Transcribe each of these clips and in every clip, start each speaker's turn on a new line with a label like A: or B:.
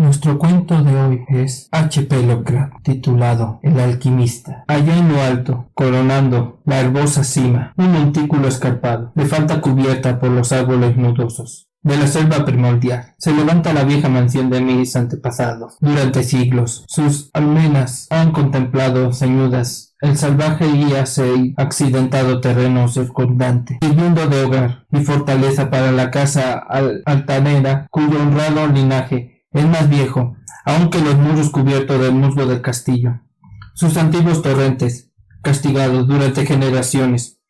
A: Nuestro cuento de hoy es H.P. Lovecraft, titulado El alquimista. Allá en lo alto, coronando la herbosa cima, un montículo escarpado, de falda cubierta por los árboles nudosos de la selva primordial, se levanta la vieja mansión de mis antepasados. Durante siglos, sus almenas han contemplado ceñudas el salvaje y accidentado terreno circundante, sirviendo de hogar y fortaleza para la casa altanera, cuyo honrado linaje es más viejo, aun que los muros cubiertos del musgo del castillo. Sus antiguos torrentes, castigados durante generaciones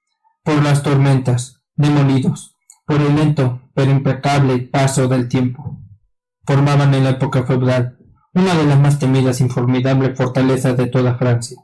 A: por las tormentas, demolidos por el lento pero implacable paso del tiempo, formaban en la época feudal una de las más temidas y formidables fortalezas de toda Francia.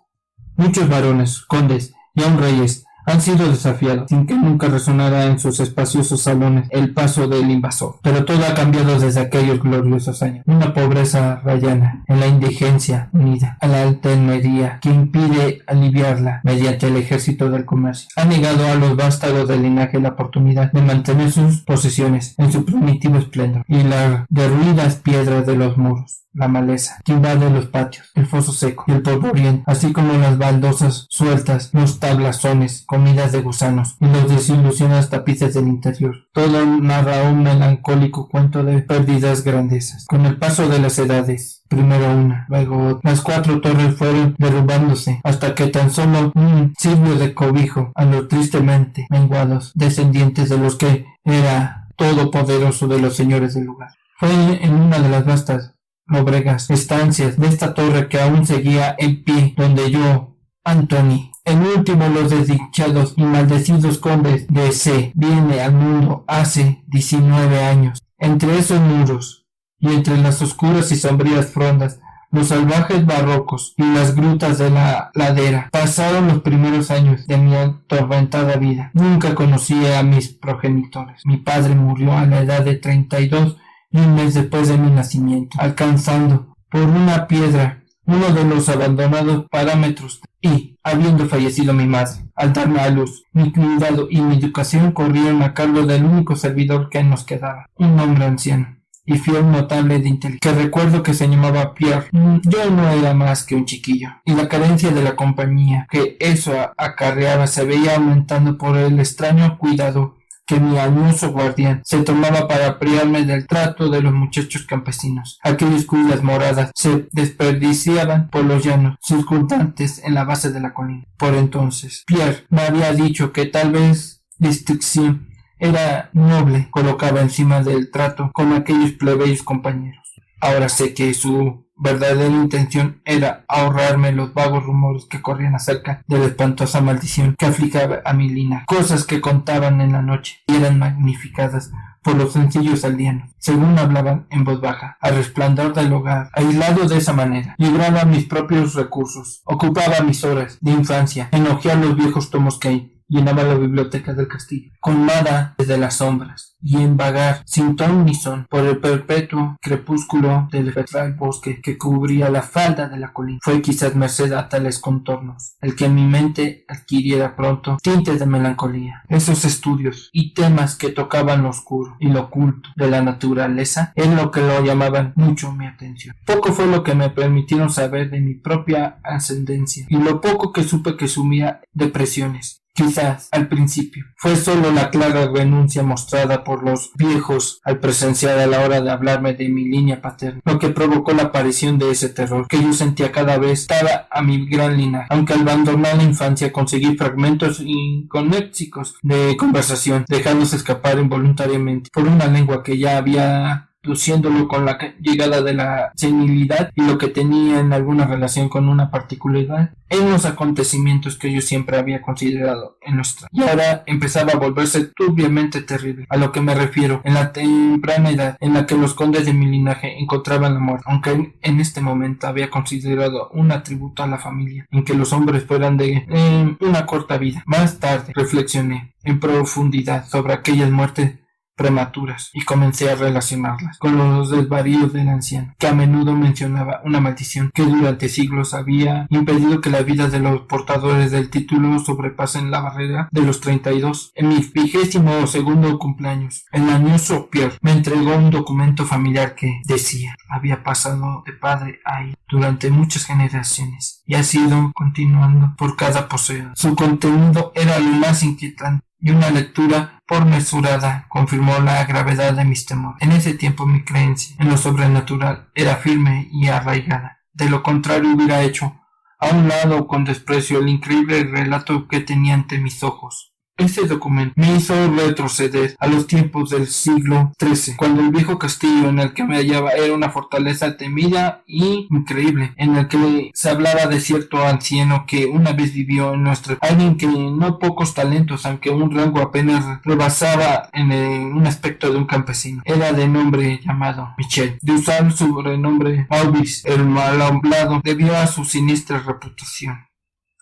A: Muchos varones, condes y aun reyes han sido desafiados, sin que nunca resonara en sus espaciosos salones el paso del invasor. Pero todo ha cambiado desde aquellos gloriosos años. Una pobreza rayana en la indigencia unida a la altanería que impide aliviarla mediante el ejército del comercio ha negado a los vástagos del linaje la oportunidad de mantener sus posesiones en su primitivo esplendor, y las derruidas piedras de los muros, la maleza que invade los patios, el foso seco y el polvoriento, así como las baldosas sueltas, los tablazones comidas de gusanos y los desilusionados tapices del interior. Todo narra un melancólico cuento de pérdidas grandezas. Con el paso de las edades, primero una, luego otra, las cuatro torres fueron derrumbándose hasta que tan solo un siglo de cobijo a los tristemente menguados descendientes de los que era todopoderoso de los señores del lugar. Fue en una de las vastas lóbregas estancias de esta torre que aún seguía en pie donde yo, Antony, el último de los desdichados y maldecidos condes de C, viene al mundo hace 19 años. Entre esos muros y entre las oscuras y sombrías frondas, los salvajes barrocos y las grutas de la ladera, pasaron los primeros años de mi atormentada vida. Nunca conocí a mis progenitores. Mi padre murió a la edad de 32 y un mes después de mi nacimiento, alcanzando por una piedra uno de los abandonados parámetros, y, habiendo fallecido mi madre, al darme a luz, mi cuidado y mi educación corrieron a cargo del único servidor que nos quedaba, un hombre anciano y fiel notable de inteligencia, que recuerdo que se llamaba Pierre. Yo no era más que un chiquillo, y la carencia de la compañía que eso acarreaba se veía aumentando por el extraño cuidado que mi añoso guardián se tomaba para privarme del trato de los muchachos campesinos, aquellos cuyas moradas se desperdiciaban por los llanos circundantes en la base de la colina. Por entonces, Pierre me había dicho que tal vez distinción era noble, colocaba encima del trato con aquellos plebeyos compañeros. Ahora sé que su verdadera intención era ahorrarme los vagos rumores que corrían acerca de la espantosa maldición que afligaba a mi linaje, cosas que contaban en la noche y eran magnificadas por los sencillos aldeanos, según hablaban en voz baja, al resplandor del hogar. Aislado de esa manera, libraba mis propios recursos, ocupaba mis horas de infancia en hojear los viejos tomos que llenaba la biblioteca del castillo, colmada desde las sombras, y en vagar sin ton ni son por el perpetuo crepúsculo del espectral bosque que cubría la falda de la colina. Fue quizás merced a tales contornos el que mi mente adquiriera pronto tintes de melancolía. Esos estudios y temas que tocaban lo oscuro y lo oculto de la naturaleza es lo que lo llamaban mucho mi atención. Poco fue lo que me permitieron saber de mi propia ascendencia, y lo poco que supe que sumía depresiones. Quizás, al principio, fue solo la clara renuncia mostrada por los viejos al presenciar a la hora de hablarme de mi línea paterna, lo que provocó la aparición de ese terror que yo sentía cada vez dada a mi gran linaje, aunque al abandonar la infancia conseguí fragmentos inconéxicos de conversación, dejándose escapar involuntariamente por una lengua que ya había luciéndolo con la llegada de la senilidad y lo que tenía en alguna relación con una particularidad en los acontecimientos que yo siempre había considerado en nuestra, y ahora empezaba a volverse turbiamente terrible. A lo que me refiero, en la temprana edad en la que los condes de mi linaje encontraban la muerte, aunque en este momento había considerado un atributo a la familia en que los hombres fueran de una corta vida. Más tarde reflexioné en profundidad sobre aquellas muertes prematuras y comencé a relacionarlas con los desvaríos del anciano, que a menudo mencionaba una maldición que durante siglos había impedido que la vida de los portadores del título sobrepasen la barrera de los 32. En mi 22º cumpleaños, el mañoso Pierre me entregó un documento familiar que decía había pasado de padre a hijo durante muchas generaciones y ha sido continuando por cada poseedor. Su contenido era lo más inquietante y una lectura pormesurada confirmó la gravedad de mis temores. En ese tiempo mi creencia en lo sobrenatural era firme y arraigada. De lo contrario hubiera hecho a un lado con desprecio el increíble relato que tenía ante mis ojos. Ese documento me hizo retroceder a los tiempos del siglo XIII, cuando el viejo castillo en el que me hallaba era una fortaleza temida y increíble, en el que se hablaba de cierto anciano que una vez vivió en nuestro... alguien que no pocos talentos, aunque un rango apenas rebasaba en un aspecto de un campesino. Era de nombre llamado Michel. De usar su sobrenombre Maurice, el malhablado, debió a su siniestra reputación.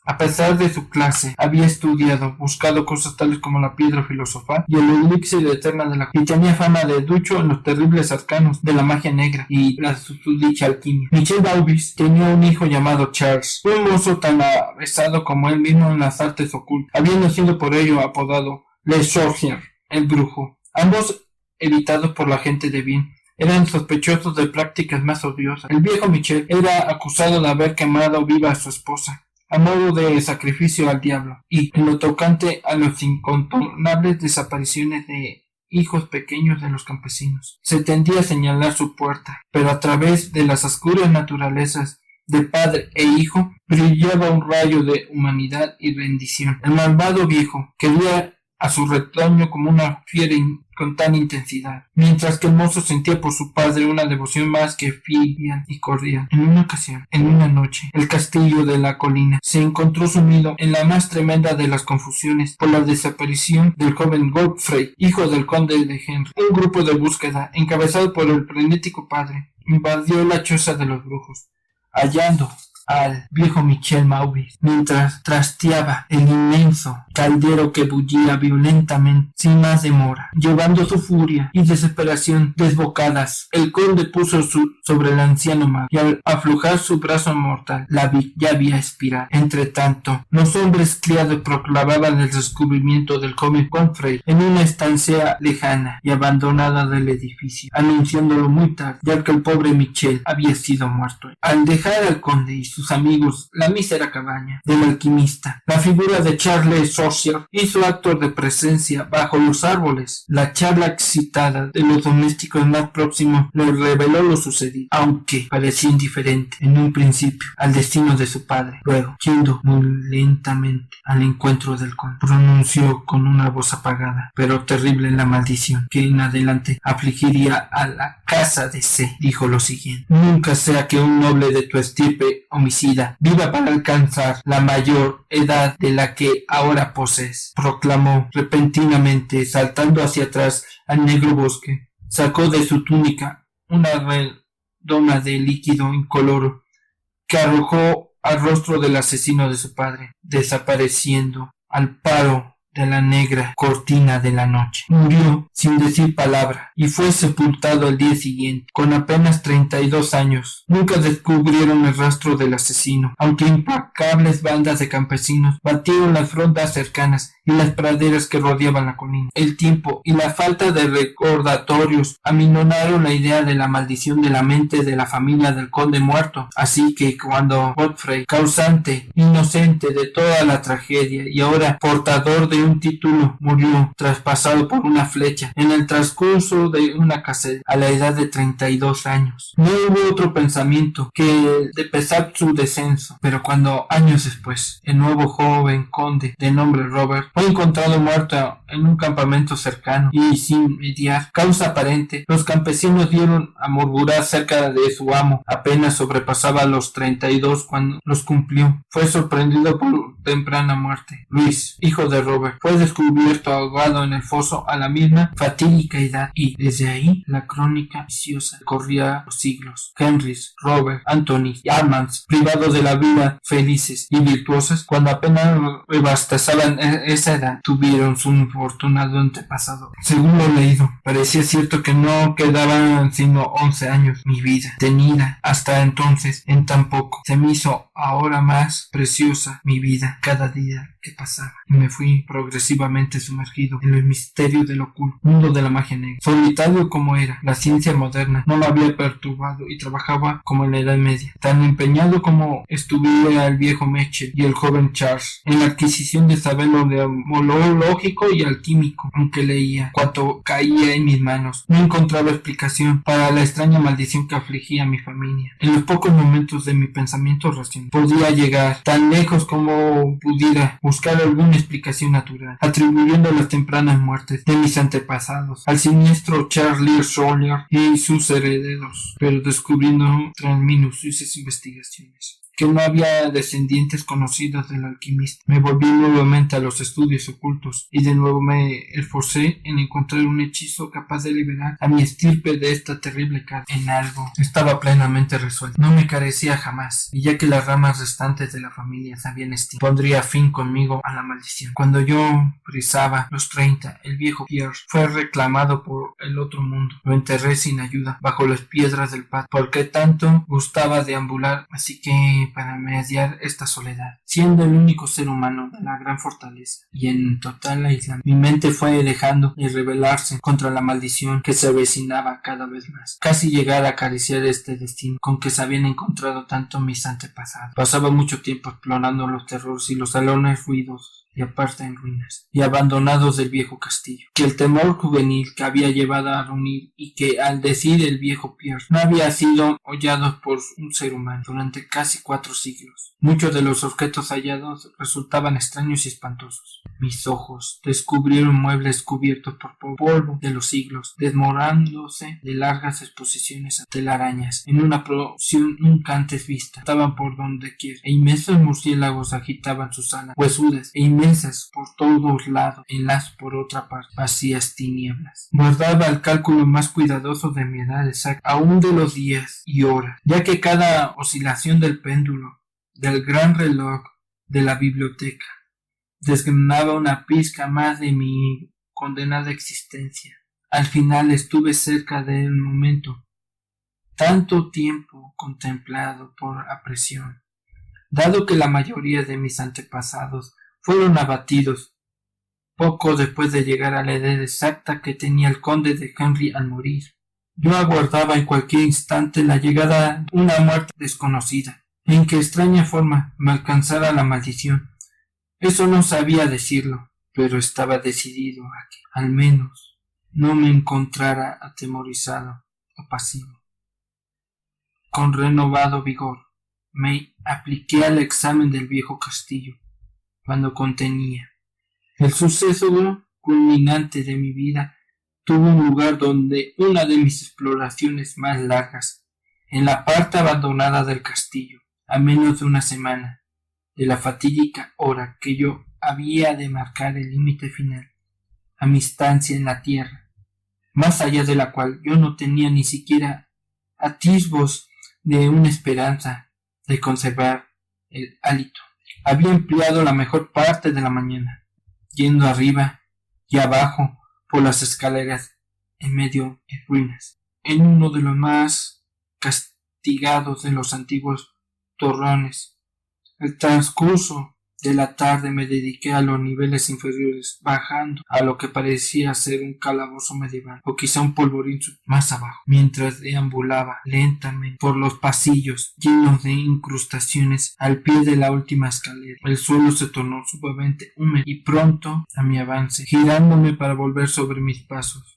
A: A pesar de su clase, había estudiado, buscado cosas tales como la piedra filosofal y el elixir eterna de la y tenía fama de ducho en los terribles arcanos de la magia negra y la susdicha alquimia. Michel Maurice tenía un hijo llamado Charles, un mozo tan avesado como él mismo en las artes ocultas, habiendo sido por ello apodado Le Sorcier, el brujo. Ambos evitados por la gente de bien. Eran sospechosos de prácticas más odiosas. El viejo Michel era acusado de haber quemado viva a su esposa, a modo de sacrificio al diablo, y en lo tocante a las incontrolables desapariciones de hijos pequeños de los campesinos, se tendía a señalar su puerta, pero a través de las oscuras naturalezas de padre e hijo brillaba un rayo de humanidad y rendición. El malvado viejo quería a su retoño como una fiera con tan intensidad, mientras que el mozo sentía por su padre una devoción más que filial y cordial. En una ocasión, en una noche, el castillo de la colina se encontró sumido en la más tremenda de las confusiones por la desaparición del joven Godfrey, hijo del conde de Henry. Un grupo de búsqueda, encabezado por el frenético padre, invadió la choza de los brujos, hallando al viejo Michel Maurice mientras trasteaba el inmenso caldero que bullía violentamente sin más demora. Llevando su furia y desesperación desbocadas, el conde puso sobre el anciano Maurice y al aflojar su brazo mortal la ya había expirado. Entre tanto, los hombres criados proclamaban el descubrimiento del joven Godfrey en una estancia lejana y abandonada del edificio, anunciándolo muy tarde, ya que el pobre Michel había sido muerto. Al dejar al conde y sus amigos la mísera cabaña del alquimista, la figura de Charles Sorcier hizo acto de presencia bajo los árboles. La charla excitada de los domésticos más próximos le reveló lo sucedido, aunque parecía indiferente en un principio al destino de su padre. Luego, yendo muy lentamente al encuentro del conde, pronunció con una voz apagada pero terrible la maldición que en adelante afligiría a la casa de C. Dijo lo siguiente: nunca sea que un noble de tu estirpe homicida viva para alcanzar la mayor edad de la que ahora posees, proclamó repentinamente, saltando hacia atrás al negro bosque. Sacó de su túnica una redoma de líquido incoloro que arrojó al rostro del asesino de su padre, desapareciendo al paro de la negra cortina de la noche. Murió sin decir palabra y fue sepultado al día siguiente, con apenas 32 años. Nunca descubrieron el rastro del asesino, aunque implacables bandas de campesinos batieron las frondas cercanas y las praderas que rodeaban la colina. El tiempo y la falta de recordatorios aminoraron la idea de la maldición de la mente de la familia del conde muerto, así que cuando Godfrey, causante inocente de toda la tragedia y ahora portador de un título, murió traspasado por una flecha en el transcurso de una cacería a la edad de 32 años. No hubo otro pensamiento que de pesar su descenso, pero cuando años después el nuevo joven conde de nombre Robert fue encontrado muerto en un campamento cercano y sin mediar causa aparente, los campesinos dieron a murmurar cerca de su amo. Apenas sobrepasaba los 32 cuando los cumplió. Fue sorprendido por temprana muerte. Luis, hijo de Robert, Robert fue descubierto ahogado en el foso a la misma fatídica edad, y desde ahí la crónica viciosa corría los siglos. Henrys, Robert, Anthony y Armands, privados de la vida, felices y virtuosas, cuando apenas rebastaban esa edad, tuvieron su infortunado antepasado. Según lo leído, parecía cierto que no quedaban sino 11 años. Mi vida, tenida hasta entonces en tan poco, se me hizo ahora más preciosa mi vida cada día que pasaba, y me fui progresivamente sumergido en el misterio del oculto mundo de la magia negra. Solitario como era, la ciencia moderna no me había perturbado y trabajaba como en la Edad Media, tan empeñado como estuviera el viejo Mitchell y el joven Charles en la adquisición de saber lo lógico y alquímico. Aunque leía cuanto caía en mis manos, no encontraba explicación para la extraña maldición que afligía a mi familia. En los pocos momentos de mi pensamiento racional podía llegar tan lejos como pudiera buscar alguna explicación natural, atribuyendo las tempranas muertes de mis antepasados al siniestro Charles Sawyer y sus herederos, pero descubriendo tras minuciosas investigaciones que no había descendientes conocidos del alquimista. Me volví nuevamente a los estudios ocultos y de nuevo me esforcé en encontrar un hechizo capaz de liberar a mi estirpe de esta terrible carga. En algo estaba plenamente resuelto. No me carecía jamás, y ya que las ramas restantes de la familia se habían extinto, pondría fin conmigo a la maldición. Cuando yo frisaba los 30, el viejo Pierre fue reclamado por el otro mundo. Lo enterré sin ayuda bajo las piedras del patio, porque tanto gustaba deambular, así que para mediar esta soledad, siendo el único ser humano de la gran fortaleza y en total aislamiento, mi mente fue dejando de rebelarse contra la maldición que se avecinaba cada vez más, casi llegar a acariciar este destino con que se habían encontrado tanto mis antepasados. Pasaba mucho tiempo explorando los terrores y los salones ruidosos y aparte en ruinas y abandonados del viejo castillo, que el temor juvenil que había llevado a reunir y que, al decir el viejo Pierre, no había sido hollado por un ser humano durante casi 4 siglos. Muchos de los objetos hallados resultaban extraños y espantosos. Mis ojos descubrieron muebles cubiertos por polvo de los siglos, desmoronándose de largas exposiciones a telarañas en una porción nunca antes vista. Estaban por donde quiera, e inmensos murciélagos agitaban sus alas huesudas e inmensas por todos lados, en las por otra parte vacías tinieblas. Guardaba el cálculo más cuidadoso de mi edad exacta, aún de los días y horas, ya que cada oscilación del péndulo del gran reloj de la biblioteca desgranaba una pizca más de mi condenada existencia. Al final estuve cerca del momento, tanto tiempo contemplado por apreciación, dado que la mayoría de mis antepasados fueron abatidos poco después de llegar a la edad exacta que tenía el conde de Henry al morir. Yo aguardaba en cualquier instante la llegada de una muerte desconocida, en qué extraña forma me alcanzara la maldición. Eso no sabía decirlo, pero estaba decidido a que, al menos, no me encontrara atemorizado o pasivo. Con renovado vigor, me apliqué al examen del viejo castillo, cuando contenía. El suceso culminante de mi vida tuvo un lugar donde una de mis exploraciones más largas, en la parte abandonada del castillo, a menos de una semana de la fatídica hora que yo había de marcar el límite final a mi estancia en la tierra, más allá de la cual yo no tenía ni siquiera atisbos de una esperanza de conservar el hálito. Había empleado la mejor parte de la mañana, yendo arriba y abajo por las escaleras en medio de ruinas, en uno de los más castigados de los antiguos torrones. El transcurso de la tarde me dediqué a los niveles inferiores, bajando a lo que parecía ser un calabozo medieval, o quizá un polvorín más abajo, mientras deambulaba lentamente por los pasillos llenos de incrustaciones al pie de la última escalera. El suelo se tornó suavemente húmedo y pronto a mi avance, girándome para volver sobre mis pasos,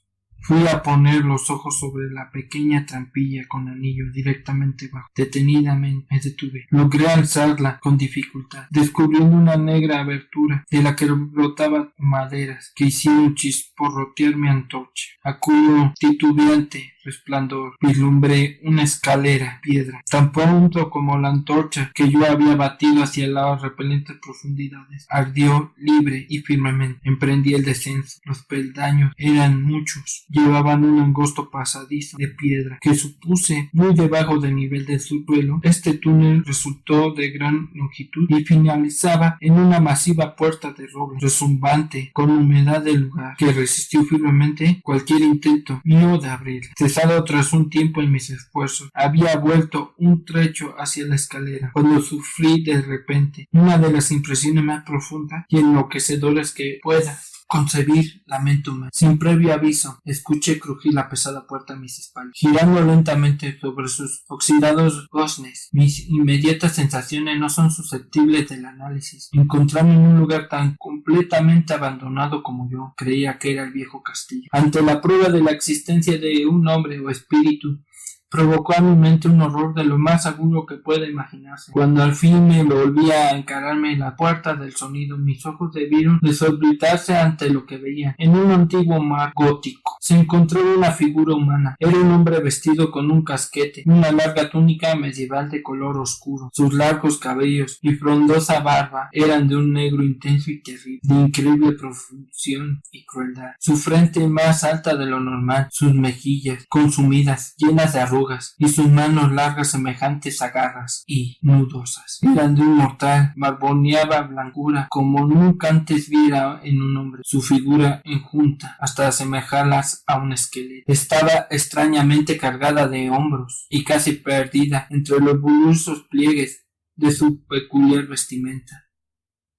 A: fui a poner los ojos sobre la pequeña trampilla con anillo directamente bajo. Detenidamente me detuve. Logré alzarla con dificultad, descubriendo una negra abertura de la que brotaban maderas que hicieron chisporrotear mi antorcha. A cuyo titubeante resplandor. Vislumbré una escalera, piedra, tan pronto como la antorcha que yo había batido hacia las repelentes profundidades. Ardió libre y firmemente. Emprendí el descenso. Los peldaños eran muchos. Llevaban un angosto pasadizo de piedra que supuse muy debajo del nivel del suelo. Este túnel resultó de gran longitud y finalizaba en una masiva puerta de roble, resumbante, con humedad del lugar, que resistió firmemente cualquier intento mío de abrirla. Cesado tras un tiempo en mis esfuerzos, había vuelto un trecho hacia la escalera, cuando sufrí de repente una de las impresiones más profundas y enloquecedoras que pueda concebir la mente humana. Sin previo aviso, escuché crujir la pesada puerta a mis espaldas, girando lentamente sobre sus oxidados goznes. Mis inmediatas sensaciones no son susceptibles del análisis. Encontrarme en un lugar tan completamente abandonado como yo creía que era el viejo castillo, ante la prueba de la existencia de un hombre o espíritu, provocó a mi mente un horror de lo más agudo que pueda imaginarse. Cuando al fin me volví a encararme en la puerta del sonido, mis ojos debieron desorbitarse ante lo que veía. En un antiguo mar gótico se encontraba una figura humana. Era un hombre vestido con un casquete, una larga túnica medieval de color oscuro. Sus largos cabellos y frondosa barba eran de un negro intenso y terrible, de increíble profusión y crueldad. Su frente más alta de lo normal, sus mejillas consumidas, llenas de arrugas, y sus manos largas semejantes a garras y nudosas eran de un mortal, barboneaba blancura como nunca antes viera en un hombre. Su figura enjunta hasta asemejarlas a un esqueleto estaba extrañamente cargada de hombros y casi perdida entre los bullosos pliegues de su peculiar vestimenta.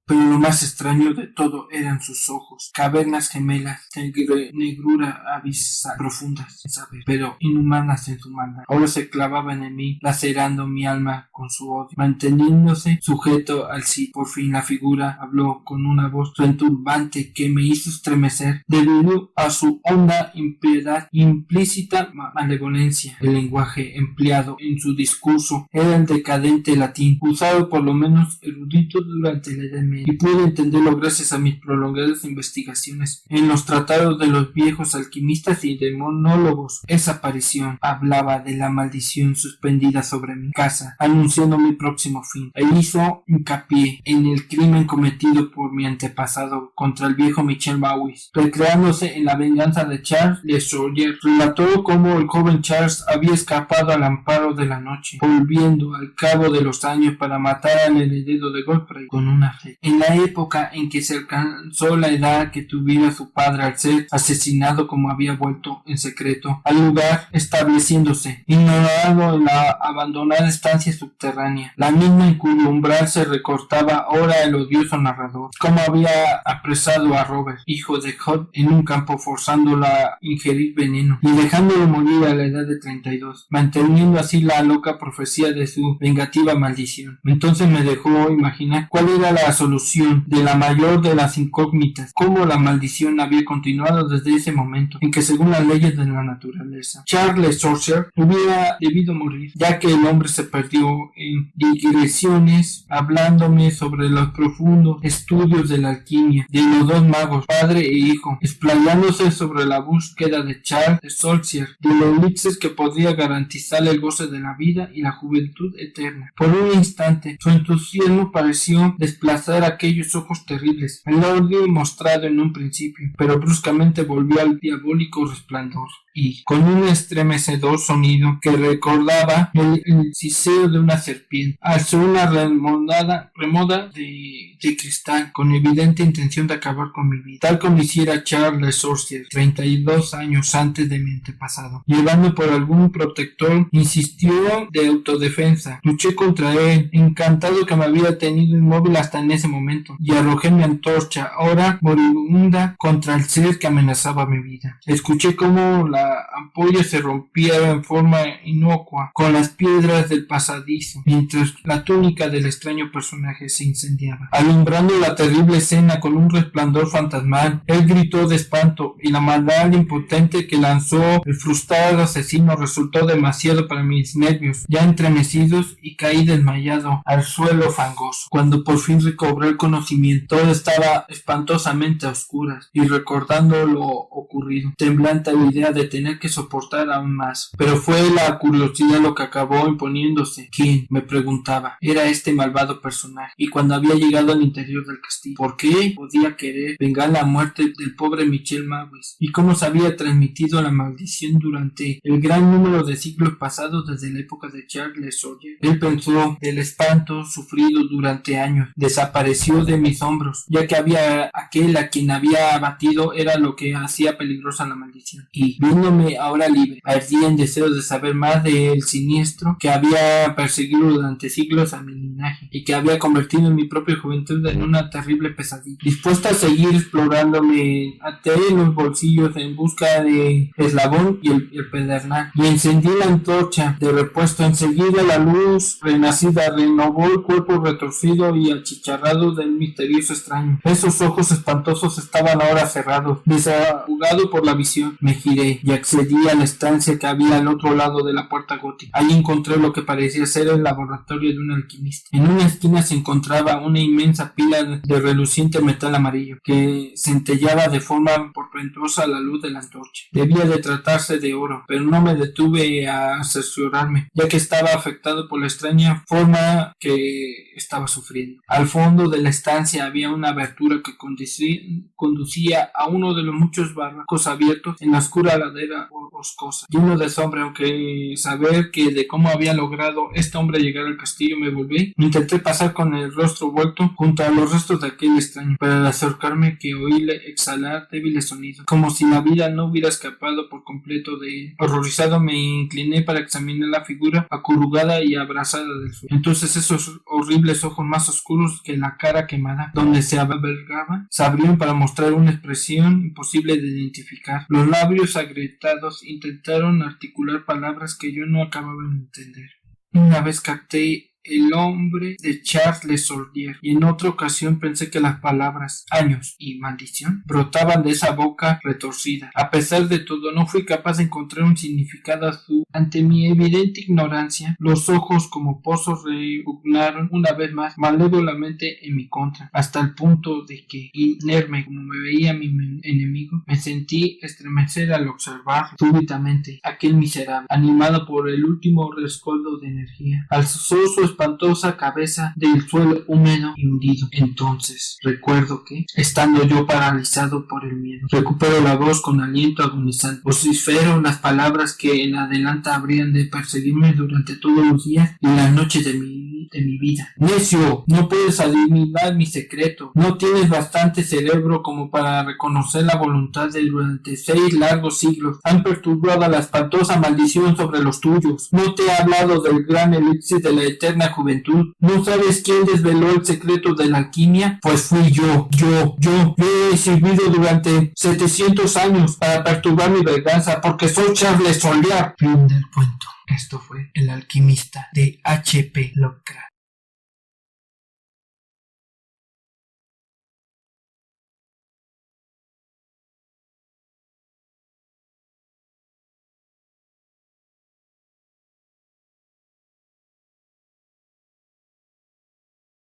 A: Pero lo más extraño de todo eran sus ojos, cavernas gemelas de negrura abisal, profundas en saber, pero inhumanas en su maldad. Ahora se clavaban en mí, lacerando mi alma con su odio, manteniéndose sujeto al sí. Por fin la figura habló con una voz retumbante que me hizo estremecer debido a su honda impiedad, implícita malevolencia. El lenguaje empleado en su discurso era el decadente latín, usado por lo menos erudito durante la Edad Media, y pude entenderlo gracias a mis prolongadas investigaciones en los tratados de los viejos alquimistas y demonólogos. Esa aparición hablaba de la maldición suspendida sobre mi casa, anunciando mi próximo fin, e hizo hincapié en el crimen cometido por mi antepasado contra el viejo Michel Bauis, recreándose en la venganza de Charles Le Sorcier. Relató cómo el joven Charles había escapado al amparo de la noche, volviendo al cabo de los años para matar al heredero de Godfrey con una flecha. En la época en que se alcanzó la edad que tuviera su padre al ser asesinado, como había vuelto en secreto al lugar, estableciéndose ignorado en la abandonada estancia subterránea, la misma en cuyo umbral se recortaba ahora el odioso narrador, como había apresado a Robert, hijo de Hod, en un campo, forzándolo a ingerir veneno y dejándolo morir a la edad de 32, manteniendo así la loca profecía de su vengativa maldición. Entonces me dejó imaginar cuál era la solución de la mayor de las incógnitas, cómo la maldición había continuado desde ese momento en que, según las leyes de la naturaleza, Charles Le Sorcier hubiera debido morir, ya que el hombre se perdió en digresiones hablándome sobre los profundos estudios de la alquimia de los dos magos, padre e hijo, explayándose sobre la búsqueda de Charles Le Sorcier, de los elixir que podría garantizar el goce de la vida y la juventud eterna. Por un instante su entusiasmo pareció desplazar aquellos ojos terribles, el odio mostrado en un principio, pero bruscamente volvió al diabólico resplandor y, con un estremecedor sonido que recordaba el siseo de una serpiente, alzó una remoda de cristal con evidente intención de acabar con mi vida, tal como hiciera Charles Le Sorcier 32 años antes de mi antepasado. Llevando por algún protector, insistió de autodefensa. Luché contra él, encantado que me había tenido inmóvil hasta en ese momento, y arrojé mi antorcha, ahora moribunda, contra el ser que amenazaba mi vida. Escuché cómo la ampolla se rompía en forma inocua con las piedras del pasadizo, mientras la túnica del extraño personaje se incendiaba, alumbrando la terrible escena con un resplandor fantasmal. Él gritó de espanto, y la maldad impotente que lanzó el frustrado asesino resultó demasiado para mis nervios ya entremecidos, y caí desmayado al suelo fangoso. Cuando por fin recobré el conocimiento, todo estaba espantosamente a oscuras, y recordando lo ocurrido, temblante a la idea de tener que soportar aún más. Pero fue la curiosidad lo que acabó imponiéndose. ¿Quién? Me preguntaba. Era este malvado personaje. Y cuando había llegado al interior del castillo, ¿por qué podía querer vengar la muerte del pobre Michel Maurice? ¿Y cómo se había transmitido la maldición durante el gran número de siglos pasados desde la época de Charles Sawyer? Él pensó, el espanto sufrido durante años desapareció de mis hombros, ya que había aquel a quien había abatido era lo que hacía peligrosa la maldición. Y viéndome ahora libre, ardía en deseo de saber más del siniestro que había perseguido durante siglos a mi linaje y que había convertido en mi propia juventud en una terrible pesadilla. Dispuesta a seguir explorándome, até en los bolsillos en busca de Eslabón y el pedernal, y encendí la antorcha de repuesto. Enseguida la luz renacida renovó el cuerpo retorcido y achicharrado del misterioso extraño. Esos ojos espantosos estaban ahora cerrados. Desahogado por la visión, me giré y accedí a la estancia que había al otro lado de la puerta gótica. Allí encontré lo que parecía ser el laboratorio de un alquimista. En una esquina se encontraba una inmensa pila de reluciente metal amarillo que centellaba de forma portentosa a la luz de la antorcha. Debía de tratarse de oro, pero no me detuve a cerciorarme, ya que estaba afectado por la extraña forma que estaba sufriendo. Al fondo de la estancia había una abertura que conducía a uno de los muchos barrancos abiertos en la oscura ladera boscosa, lleno de sombra. Aunque saber que de cómo había logrado este hombre llegar al castillo me volví, intenté pasar con el rostro vuelto junto a los restos de aquel extraño, pero al acercarme que oíle exhalar débiles sonidos, como si la vida no hubiera escapado por completo de él. Horrorizado me incliné para examinar la figura acurrugada y abrazada del suelo. Entonces esos horribles ojos más oscuros que la cara quemada donde se albergaba se abrieron para mostrar una expresión imposible de identificar. Los labios agrietados intentaron articular palabras que yo no acababa de entender. Una vez capté el hombre de Charles Sawyer, y en otra ocasión pensé que las palabras años y maldición brotaban de esa boca retorcida. A pesar de todo, no fui capaz de encontrar un significado azul. Ante mi evidente ignorancia, los ojos como pozos repugnaron una vez más malévolamente en mi contra, hasta el punto de que, inerme como me veía mi enemigo, me sentí estremecer al observar súbitamente aquel miserable, animado por el último rescoldo de energía, alzó su espantosa cabeza del suelo húmedo y hundido. Entonces recuerdo que, estando yo paralizado por el miedo, recupero la voz con aliento agonizante, vocifero las palabras que en adelante habrían de perseguirme durante todos los días y las noches de mi vida. Necio, no puedes adivinar mi secreto. No tienes bastante cerebro como para reconocer la voluntad de durante 6 largos siglos han perturbado la espantosa maldición sobre los tuyos. No te he hablado del gran elixir de la eterna juventud. ¿No sabes quién desveló el secreto de la alquimia? Pues fui yo. Yo he servido durante 700 años para perturbar mi venganza porque soy Charles Sawyer. Fin del cuento. Esto fue El alquimista de H.P. Lovecraft.